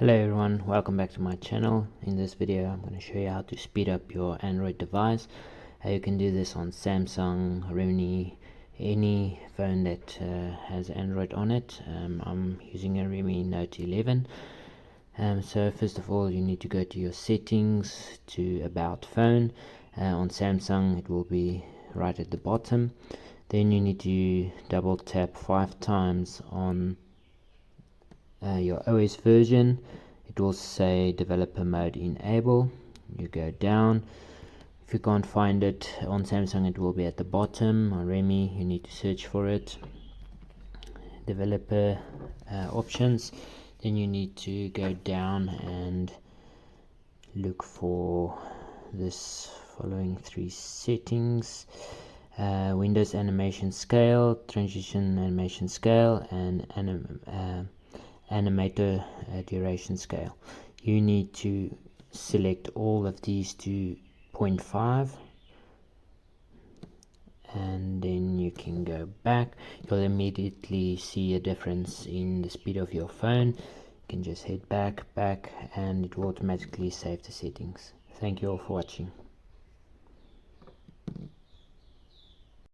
Hello everyone, welcome back to my channel. In this video I'm going to show you how to speed up your Android device. You can do this on Samsung, Realme, any phone that has Android on it. I'm using a Realme Note 11. So first of all you need to go to your settings, to about phone. On Samsung it will be right at the bottom. Then you need to double tap 5 times on your OS version. It will say developer mode enable. You go down. If you can't find it on Samsung, it will be at the bottom. On Realme you need to search for it. Developer options. Then you need to go down and look for this following 3 settings: Windows animation scale, transition animation scale, and animator duration scale. You need to select all of these to 0.5, and then you can go back. You'll immediately see a difference in the speed of your phone. You can just head back, and it will automatically save the settings. Thank you all for watching.